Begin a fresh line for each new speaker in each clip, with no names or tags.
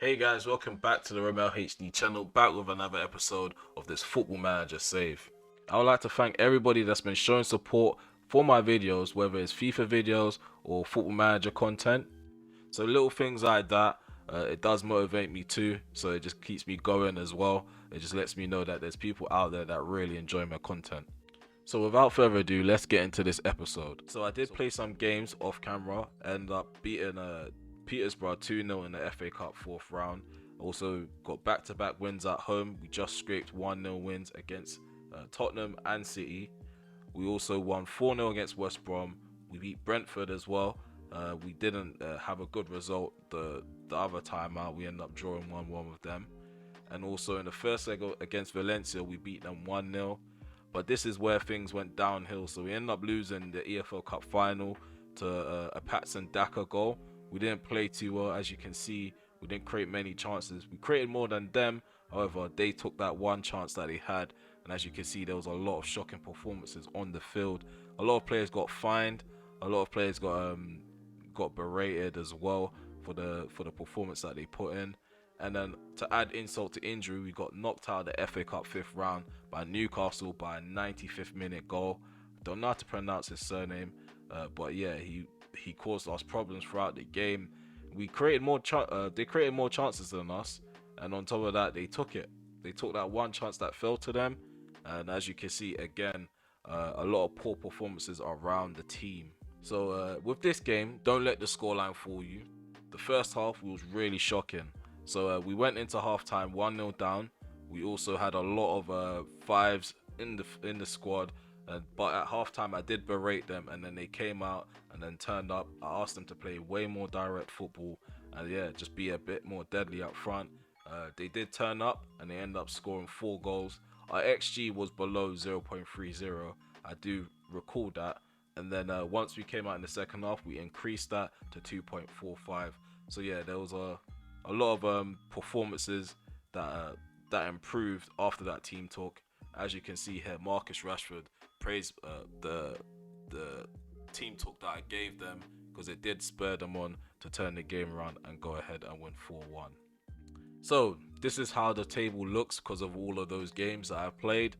Hey guys, welcome back to the RemelHD channel, back with another episode of this Football Manager save. I would like to thank everybody that's been showing support for my videos, whether it's FIFA videos or Football Manager content. So little things like that, it does motivate me too, so it just keeps me going as well. It just lets me know that there's people out there that really enjoy my content. So without further ado, let's get into this episode. So I did play some games off camera, ended up beating Petersburg 2-0 in the FA Cup fourth round. Also got back-to-back wins at home. We just scraped 1-0 wins against Tottenham and City. We also won 4-0 against West Brom. We beat Brentford as well. We didn't have a good result the other time out. We ended up drawing 1-1 with them. And also in the first leg against Valencia, we beat them 1-0. But this is where things went downhill. So we ended up losing the EFL Cup final to a Patson Daka goal. We didn't play too well, as you can see. We didn't create many chances. We created more than them. However, they took that one chance that they had. And as you can see, there was a lot of shocking performances on the field. A lot of players got fined. A lot of players got berated as well for the performance that they put in. And then to add insult to injury, we got knocked out of the FA Cup fifth round by Newcastle by a 95th minute goal. Don't know how to pronounce his surname, but yeah, he caused us problems throughout the game. We created they created more chances than us, and on top of that, they took it. They took that one chance that fell to them, and as you can see again, a lot of poor performances around the team. So with this game, don't let the scoreline fool you. The first half was really shocking. So we went into halftime 1-0 down. We also had a lot of fives in the squad, but at halftime I did berate them, and then they came out and then turned up. I asked them to play way more direct football and yeah, just be a bit more deadly up front. They did turn up and they ended up scoring 4 goals. Our XG was below 0.30. I do recall that. And then once we came out in the second half, we increased that to 2.45. So yeah, there was a lot of performances that improved after that team talk. As you can see here, Marcus Rashford praised the team talk that I gave them because it did spur them on to turn the game around and go ahead and win 4-1. So this is how the table looks because of all of those games that I've played.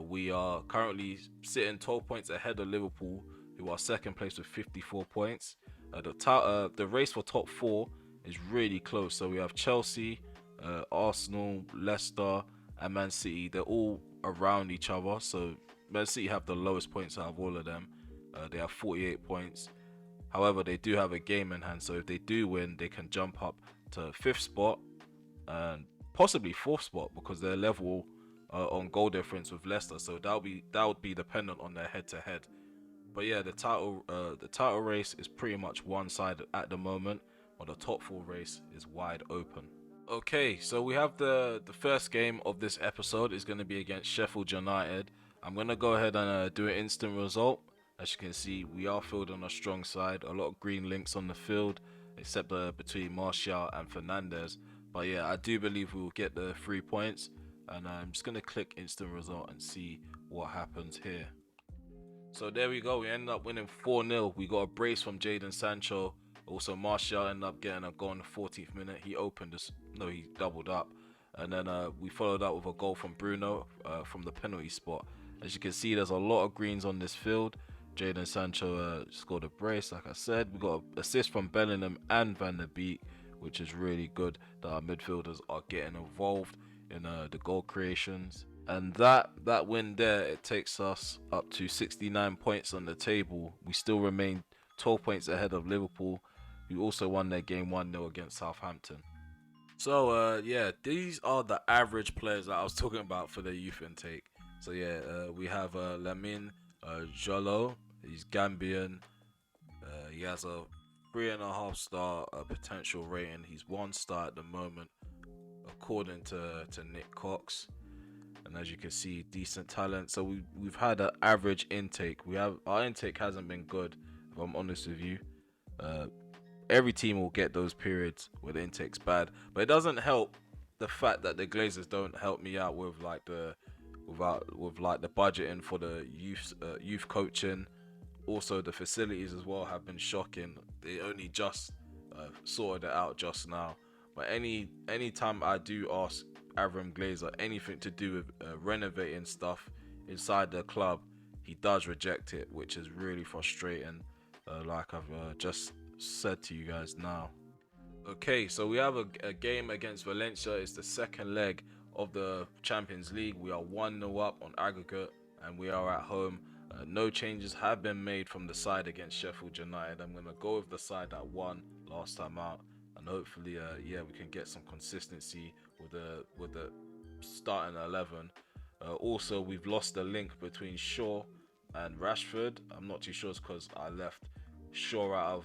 We are currently sitting 12 points ahead of Liverpool, who are second place with 54 points. The race for top four is really close. So we have Chelsea, Arsenal, Leicester, and Man City. They're all around each other. So Man City have the lowest points out of all of them. They have 48 points. However, they do have a game in hand. So if they do win, they can jump up to fifth spot and possibly fourth spot because they're level on goal difference with Leicester. So that would be dependent on their head-to-head. But yeah, the title race is pretty much one-sided at the moment, while the top four race is wide open. Okay, so we have the first game of this episode is going to be against Sheffield United. I'm going to go ahead and do an instant result. As you can see, we are fielding a strong side. A lot of green links on the field, except between Martial and Fernandez. But yeah, I do believe we will get the 3 points. And I'm just going to click instant result and see what happens here. So there we go. We ended up winning 4-0. We got a brace from Jadon Sancho. Also, Martial ended up getting a goal in the 14th minute. He opened this. No, he doubled up. And then we followed up with a goal from Bruno from the penalty spot. As you can see, there's a lot of greens on this field. Jadon Sancho scored a brace, like I said. We got an assist from Bellingham and Van der Beek, which is really good that our midfielders are getting involved in the goal creations. And that win there, it takes us up to 69 points on the table. We still remain 12 points ahead of Liverpool, who also won their game 1-0 against Southampton. So yeah, these are the average players that I was talking about for the youth intake. So yeah, we have Lamine Jolo. He's Gambian. He has a 3.5 star potential rating. He's 1 star at the moment, according to Nick Cox. And as you can see, decent talent. So we've had an average intake. Our intake hasn't been good, if I'm honest with you. Every team will get those periods where the intake's bad, but it doesn't help the fact that the Glazers don't help me out with like the budgeting for the youth coaching. Also, the facilities as well have been shocking. They only just sorted it out just now. But any time I do ask Avram Glazer anything to do with renovating stuff inside the club, he does reject it, which is really frustrating, like I've just said to you guys now. Okay, so we have a game against Valencia. It's the second leg of the Champions League. We are 1-0 up on aggregate, and we are at home. No changes have been made from the side against Sheffield United. I'm going to go with the side that won last time out, and hopefully, yeah, we can get some consistency with the starting 11. Also, we've lost the link between Shaw and Rashford. I'm not too sure it's because I left Shaw out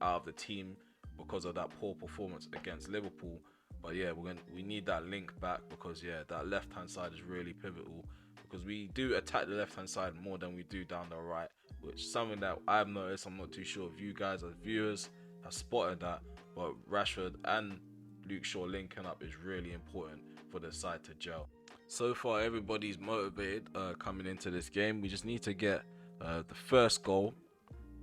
of the team because of that poor performance against Liverpool. But yeah, we need that link back, because yeah, that left hand side is really pivotal, because we do attack the left hand side more than we do down the right, which is something that I've noticed. I'm not too sure if you guys as viewers have spotted that, but Rashford and Luke Shaw linking up is really important for the side to gel. So far everybody's motivated coming into this game. We just need to get the first goal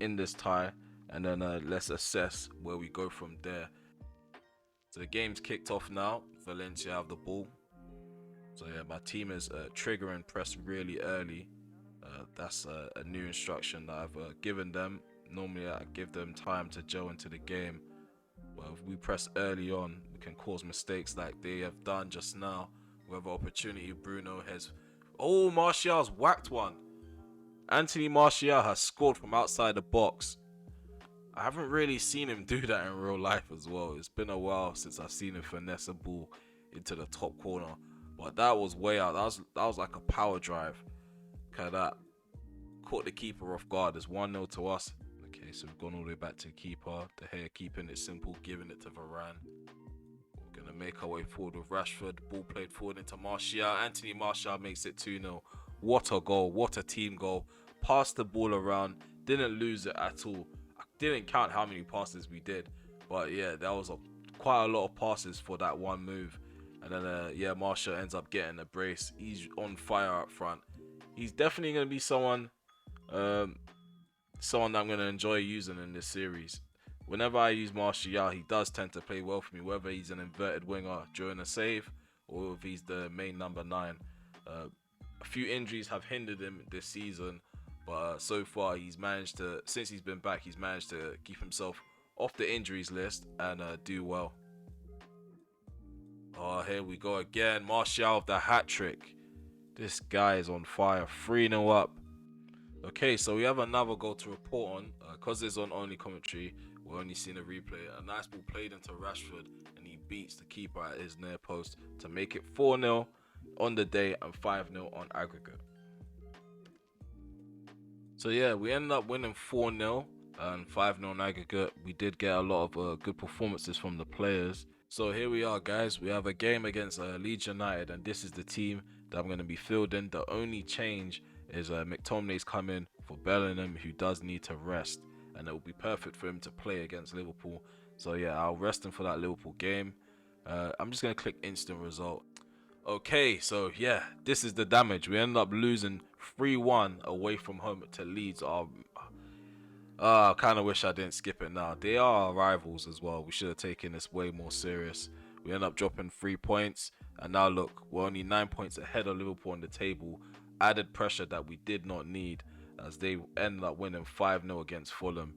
in this tie, and then let's assess where we go from there. So the game's kicked off now. Valencia have the ball. So yeah, my team is trigger and press really early. That's a new instruction that I've given them. Normally I give them time to gel into the game, but if we press early on, we can cause mistakes like they have done just now. We have an opportunity. Bruno has... Oh, Martial's whacked one. Anthony Martial has scored from outside the box. I haven't really seen him do that in real life as well. It's been a while since I've seen him finesse a ball into the top corner. But that was way out. That was like a power drive. Okay, that caught the keeper off guard. It's 1-0 to us. Okay, so we've gone all the way back to the keeper. De Gea keeping it simple, giving it to Varane. We're going to make our way forward with Rashford. Ball played forward into Martial. Anthony Martial makes it 2-0. What a goal. What a team goal. Passed the ball around. Didn't lose it at all. I didn't count how many passes we did. But yeah, that was quite a lot of passes for that one move. And then, yeah, Martial ends up getting a brace. He's on fire up front. He's definitely going to be someone that I'm going to enjoy using in this series. Whenever I use Martial, he does tend to play well for me, whether he's an inverted winger during a save or if he's the main number 9. A few injuries have hindered him this season, but so far he's managed to, since he's been back, he's managed to keep himself off the injuries list and do well. Oh, here we go again. Martial with the hat trick. This guy is on fire. 3-0 up. Okay, so we have another goal to report on. Because it's on only commentary, we're only seeing a replay. A nice ball played into Rashford, and he beats the keeper at his near post to make it 4-0 on the day and 5-0 on aggregate. So yeah, we ended up winning 4-0 and 5-0 on aggregate. We did get a lot of good performances from the players. So here we are, guys. We have a game against Leeds United, and this is the team that I'm going to be fielding. The only change is McTominay's coming for Bellingham, who does need to rest, and it will be perfect for him to play against Liverpool. So yeah, I'll rest him for that Liverpool game. I'm just going to click instant result. Okay, so yeah, this is the damage. We ended up losing 3-1 away from home to Leeds. I kind of wish I didn't skip it now. They are our rivals as well. We should have taken this way more serious. We end up dropping 3 points, and now look, we're only 9 points ahead of Liverpool on the table. Added pressure that we did not need, as they ended up winning 5-0 against Fulham.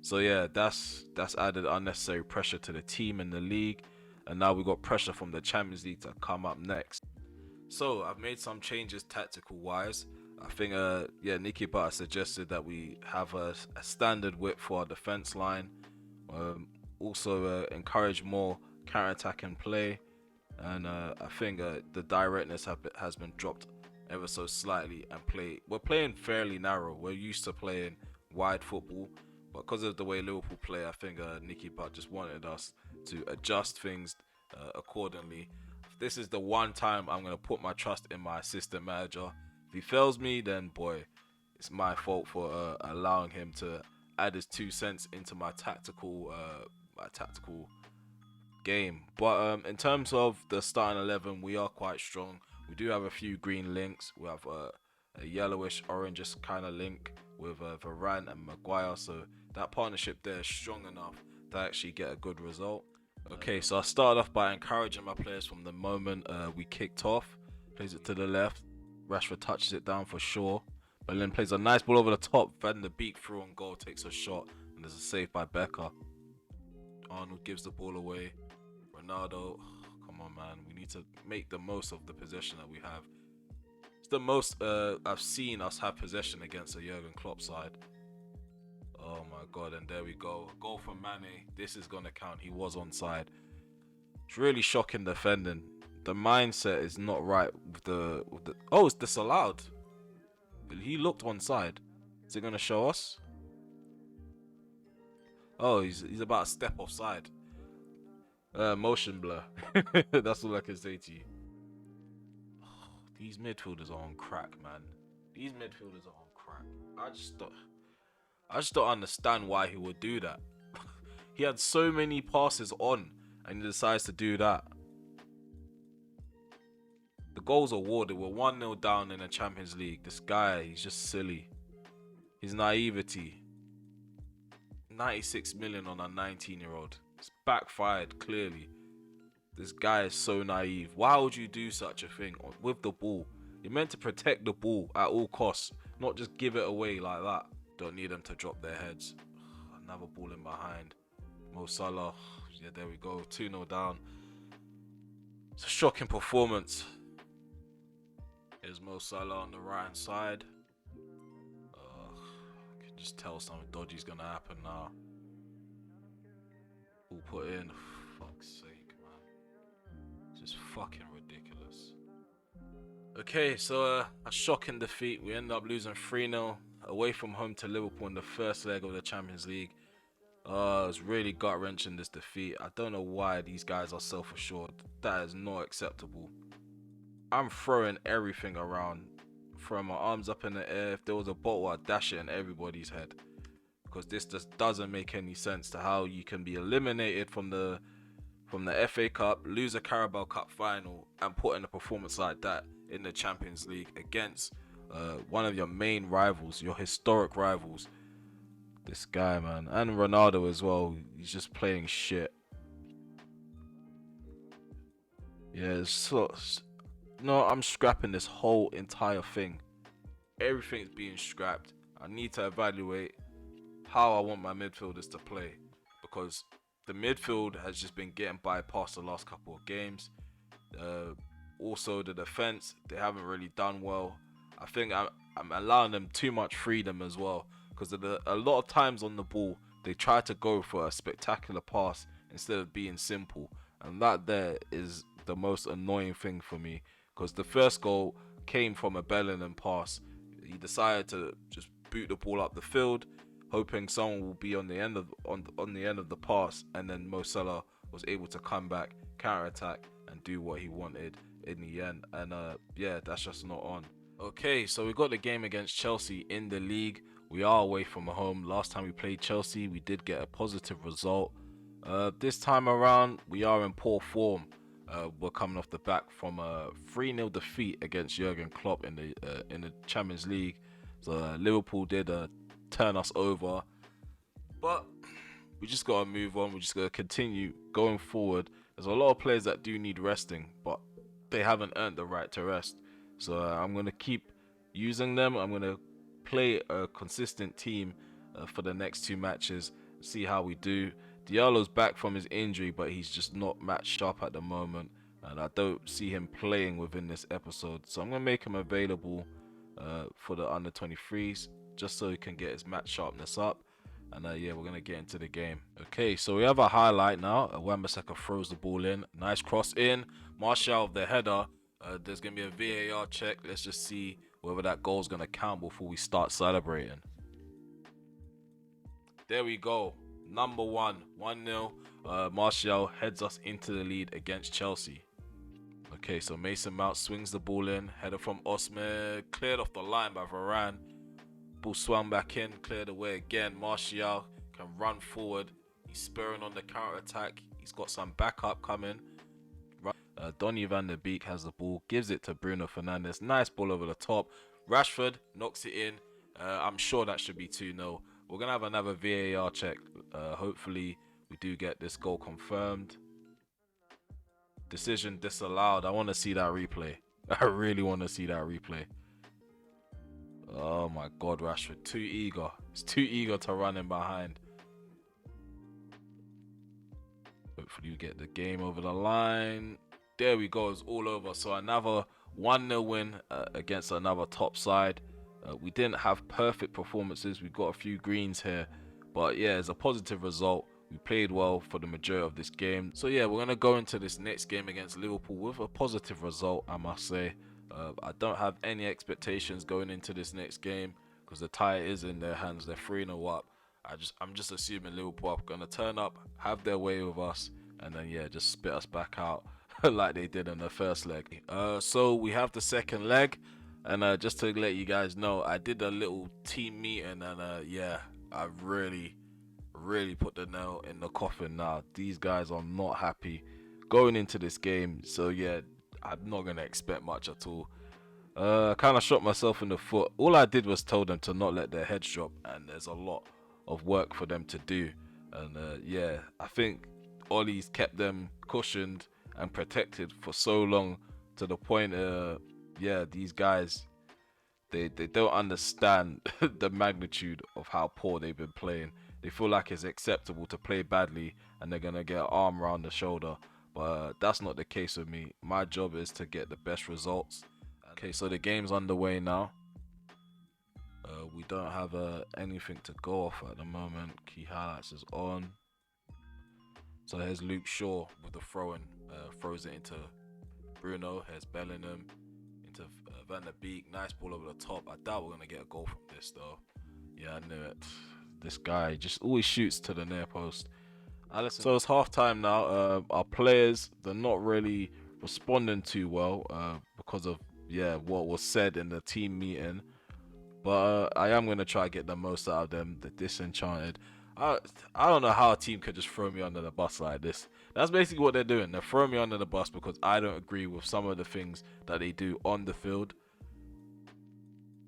So yeah, that's added unnecessary pressure to the team in the league, and now we got pressure from the Champions League to come up next. So I've made some changes tactical wise. I think yeah, Nicky Butter suggested that we have a standard width for our defense line. Also encourage more counter-attacking play, and I think the directness has been dropped ever so slightly, and we're playing fairly narrow. We're used to playing wide football, but because of the way Liverpool play, I think Nicky Butt just wanted us to adjust things accordingly. This is the one time I'm going to put my trust in my assistant manager. If he fails me, then boy, it's my fault for allowing him to add his 2 cents into my tactical game. But in terms of the starting 11, we are quite strong. We do have a few green links. We have a yellowish orangish kind of link with Varane and Maguire, so that partnership there is strong enough to actually get a good result. Okay, so I started off by encouraging my players from the moment we kicked off. Plays it to the left. Rashford touches it down for sure. But then plays a nice ball over the top. Van der Beek through on goal, takes a shot, and there's a save by Becker. Arnold gives the ball away. Ronaldo, come on, man. We need to make the most of the possession that we have. It's the most I've seen us have possession against a Jurgen Klopp side. Oh my god, and there we go. Goal from Mane. This is gonna count. He was onside. It's really shocking defending. The mindset is not right with the oh, it's disallowed. He looked onside. Is it gonna show us? Oh, he's about a step offside. Motion blur. That's all I can say to you. Oh, these midfielders are on crack, man. These midfielders are on crack. I just don't understand why he would do that. He had so many passes on, and he decides to do that. The goals awarded were 1-0 down in the Champions League. This guy, he's just silly. His naivety. 96 million on a 19-year-old. It's backfired, clearly. This guy is so naive. Why would you do such a thing with the ball? You're meant to protect the ball at all costs, not just give it away like that. Don't need them to drop their heads. Another ball in behind. Mo Salah. Yeah, there we go. 2-0 down. It's a shocking performance. Here's Mo Salah on the right hand side. I can just tell something dodgy's gonna happen now. All put in. Fuck's sake, man. It's just fucking ridiculous. Okay, so a shocking defeat. We ended up losing 3-0 away from home to Liverpool in the first leg of the Champions League. It was really gut-wrenching, this defeat. I don't know why these guys are self-assured. That is not acceptable. I'm throwing everything around, throwing my arms up in the air. If there was a bottle, I'd dash it in everybody's head, because this just doesn't make any sense to how you can be eliminated from the FA Cup, lose a Carabao Cup final, and put in a performance like that in the Champions League against one of your main rivals, your historic rivals. This guy, man, and Ronaldo as well. He's just playing shit. Yeah, no, I'm scrapping this whole entire thing. Everything's being scrapped. I need to evaluate how I want my midfielders to play, because the midfield has just been getting bypassed the last couple of games. Also, the defense, they haven't really done well. I think I'm allowing them too much freedom as well, because a lot of times on the ball, they try to go for a spectacular pass instead of being simple. And that there is the most annoying thing for me, because the first goal came from a Bellingham pass. He decided to just boot the ball up the field, hoping someone will be on the end of the pass, and then Mo Salah was able to come back, counter-attack, and do what he wanted in the end. And yeah, that's just not on. Okay, so we got the game against Chelsea in the league. We are away from home. Last time we played Chelsea, we did get a positive result. This time around, we are in poor form. We're coming off the back from a 3-0 defeat against Jurgen Klopp in the Champions League. So Liverpool did turn us over, but we just gotta move on. We just gotta continue going forward. There's a lot of players that do need resting, but they haven't earned the right to rest. So I'm gonna keep using them. I'm gonna play a consistent team for the next 2 matches, see how we do. Diallo's back from his injury, but he's just not match sharp at the moment, and I don't see him playing within this episode. So I'm gonna make him available for the under 23s, just so he can get his match sharpness up. And yeah, we're gonna get into the game. Okay, so we have a highlight now. Wan-Bissaka throws the ball in, nice cross in. Martial with the header. There's gonna be a VAR check. Let's just see whether that goal is gonna count before we start celebrating. There we go. Number 1-0. Martial heads us into the lead against Chelsea. Okay, so Mason Mount swings the ball in. Header from Osman, cleared off the line by Varane. Ball swung back in, cleared away again. Martial can run forward. He's spurring on the counter attack. He's got some backup coming. Donny van der Beek has the ball, gives it to Bruno Fernandes. Nice ball over the top. Rashford knocks it in. I'm sure that should be 2-0. We're going to have another VAR check. Hopefully, we do get this goal confirmed. Decision disallowed. I want to see that replay. I really want to see that replay. Oh my God, Rashford, too eager. He's too eager to run in behind. Hopefully you get the game over the line. There we go, it's all over. So another 1-0 win against another top side. We didn't have perfect performances. We got a few greens here. But yeah, it's a positive result. We played well for the majority of this game. So yeah, we're going to go into this next game against Liverpool with a positive result, I must say. I don't have any expectations going into this next game because the tie is in their hands. They're 3-0 up. I'm just assuming Liverpool are going to turn up, have their way with us, and then yeah, just spit us back out like they did in the first leg. So we have the second leg, and just to let you guys know, I did a little team meeting, and yeah, I really put the nail in the coffin now. These guys are not happy going into this game, so yeah, I'm not going to expect much at all. I kind of shot myself in the foot. All I did was tell them to not let their heads drop, and there's a lot of work for them to do. And yeah, I think Ollie's kept them cushioned and protected for so long to the point, yeah, these guys, they don't understand the magnitude of how poor they've been playing. They feel like it's acceptable to play badly and they're going to get an arm around the shoulder. But that's not the case with me. My job is to get the best results. Okay, so the game's underway now. We don't have anything to go off at the moment. Key highlights is on. So here's Luke Shaw with the throw-in. Throws it into Bruno. Here's Bellingham into Van der Beek. Nice ball over the top. I doubt we're going to get a goal from this though. Yeah, I knew it. This guy just always shoots to the near post. So it's half time now. Our players, they're not really responding too well because of what was said in the team meeting. But I am going to try to get the most out of them. They're disenchanted. I don't know how a team could just throw me under the bus like this. That's basically what they're doing. They're throwing me under the bus because I don't agree with some of the things that they do on the field.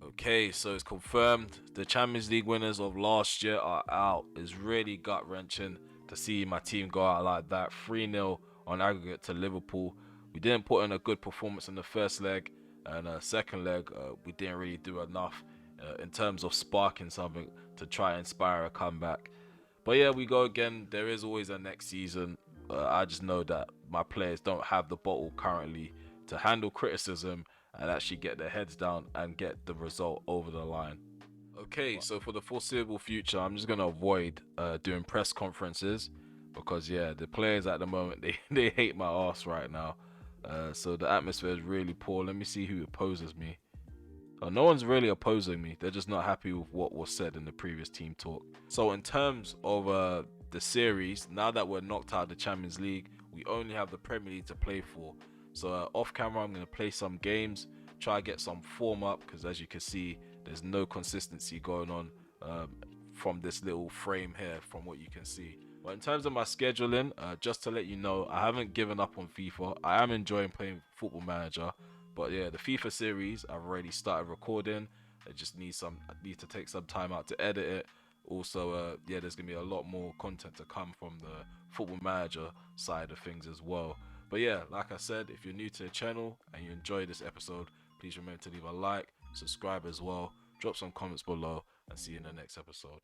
Okay, so it's confirmed. The Champions League winners of last year are out. It's really gut-wrenching to see my team go out like that. 3-0 on aggregate to Liverpool. We didn't put in a good performance in the first leg. And second leg, we didn't really do enough in terms of sparking something to try and inspire a comeback. But yeah, we go again. There is always a next season. I just know that my players don't have the bottle currently to handle criticism and actually get their heads down and get the result over the line. Okay, so for the foreseeable future, I'm just going to avoid doing press conferences because, yeah, the players at the moment, they hate my ass right now. So the atmosphere is really poor. Let me see who opposes me. No one's really opposing me. They're just not happy with what was said in the previous team talk. So in terms of the series, now that we're knocked out of the Champions League, we only have the Premier League to play for. So off camera, I'm going to play some games, try to get some form up, because as you can see, there's no consistency going on from this little frame here, from what you can see. But in terms of my scheduling, just to let you know, I haven't given up on FIFA. I am enjoying playing Football Manager. But yeah, the FIFA series, I've already started recording. I need to take some time out to edit it. Also, yeah, there's going to be a lot more content to come from the Football Manager side of things as well. But yeah, like I said, if you're new to the channel and you enjoyed this episode, please remember to leave a like, subscribe as well, drop some comments below, and see you in the next episode.